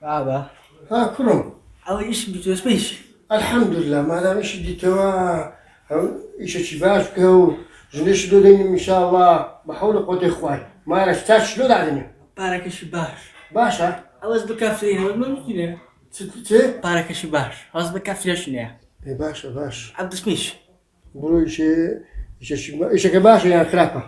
بابا ها كرم او ايش بجوز بيش الحمد لله ما دام ايش دي توا ايش شباش كو جنيش دو دين ان شاء الله بحول قوت اخوي ما رشتاش شلو دعدني بارك شباش باشا اوز بكافرين اوز ممكن تي بارك شباش اوز بكافرين شنو اي باشا عبد سميش برو ايش كباشا يعني خلافه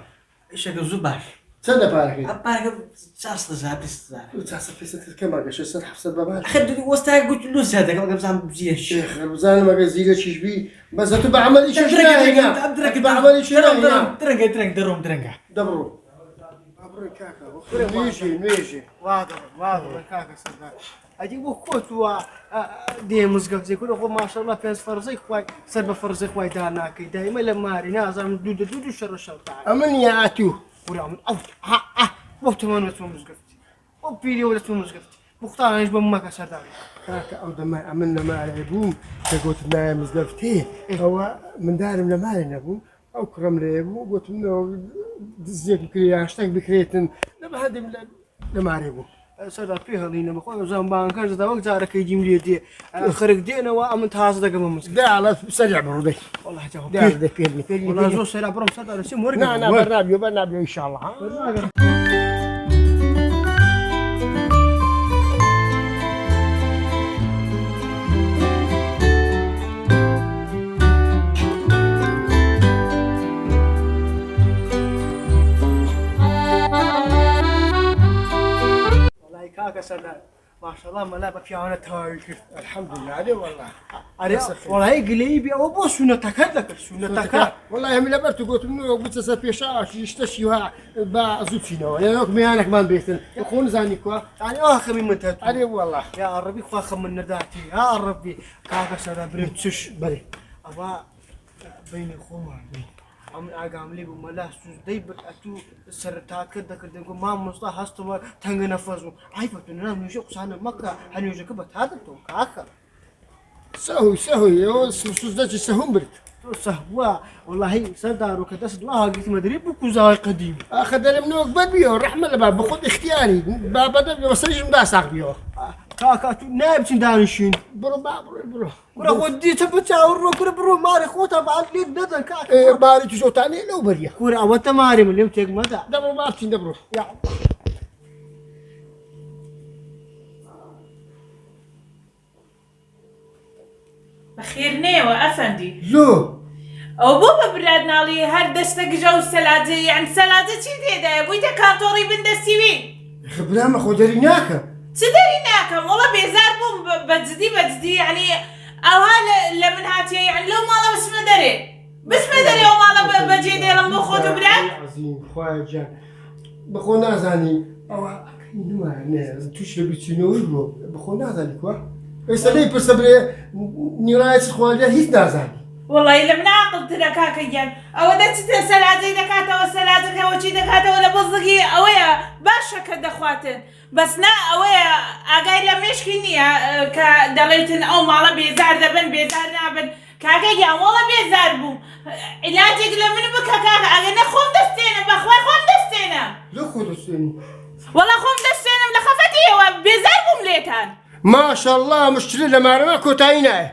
ايش زباش تصدق بارك بارك شخص زابس وتحسب في ست كم قاش يصير حسب بابا اخذ وستا قلت له هذا كما قبل بزيش شيخ الوزان ما قزيله شي بي بس تبع عمل شيء تبع عمل شيء درنga دبرو نيجي واضح كاكا صدق اجيب كوتوا دي مزقف زي كله ما شاء الله فيس فرزي خوي سرب فرزي خوي داناك دائما لما رينا زعما دود شر تاع امن يا اتو ولا من او ها وقت ما نسمع مزقفتي وفيديو ولا تسمع مزقفتي مختار ايش بما كسر كاكا او دما عملنا ما على ابوم قلت لنا مزقفتي هو من دار من مالي نبوم او كرم لي ابو قلت له زيك كريا اشتاق بكريتن لما هدم لما عرفوا صدق فيها لينا مخوي زمان بانكر زاد وقت زارك يجي مليتي خرج دينا وامن تهاز دق من مسك ده على سريع برودي والله جاوب ده فيني والله زو سريع برم صدق رسم ورق نعم برنامج ان شاء الله كاكا صدق ما شاء الله ملا بفي انا تايك الحمد لله عليه والله والله قليبي او بو سنه تكلك سنه تك والله هم لبرت قلت انه قلت سافي شاش يشتشيها با زوتينو يا ميانك ما بيتن يكون زاني كوا يعني اخر من متى عليه والله يا ربي فاخر من نداتي يا ربي كاكا صدق بريتش بلي ابا بيني خوما عم اقام لي بملا سوز ديبك اتو سرتا كده كده ما مصطح هستو تنغ نفسو عيفتنا نشوف سنه مكه هنيجي كبت هذا تو كاكا سهوي يو سوزدج سهم برت سهوا والله صدارو كدس الله قلت مدري بكو زاي قديم اخذ منوك بدبيو رحمه الباب باخذ اختياري بابا بسجم داسق بيو كاكا تو نايب تندانشين برو ورا ودي تبتا برو ماري خوتا بعد لي ندن كاكا باري تشو تاني لو بريا كورا وتماري من يمتك متى دبرو بارتين دبرو يا بخير نيوة أفندي زو أو بابا برادنا لي هر دستك جو سلادة يعني سلادة چی تيدا بويتا كانتوري بندستيوي خبرها ما خودريناك تدريناكم والله بيزار بوم بجدي يعني أو لمن هاتي يعني لو مالا بس ما دري أو مالا بجيدي لما بخوتو براد عظيم خواجه بخو نازاني او اكيد ما توش لبيتينو بخو نازاني كوا اسالي بسبري نيرايت خواجه هيك نازاني والله إلا من عقل تركاك يعني أو دت سلادة دكاتة وسلادة كوشي دكاتة ولا بصدقي أو يا باشا كده خواتن بس نا أو يا أجاي لمش كنيا كدليتن أو مالا بيزار دبن بيزار نابن كاكا والله بيزار بو علاجك لمن بكاكا أنا خوم دستينا بخوي خوم دستينا لو خدستيني والله خوم دستينا من خفتي وبيزار بو مليتان ما شاء الله مشتري لما رمى كوتاينه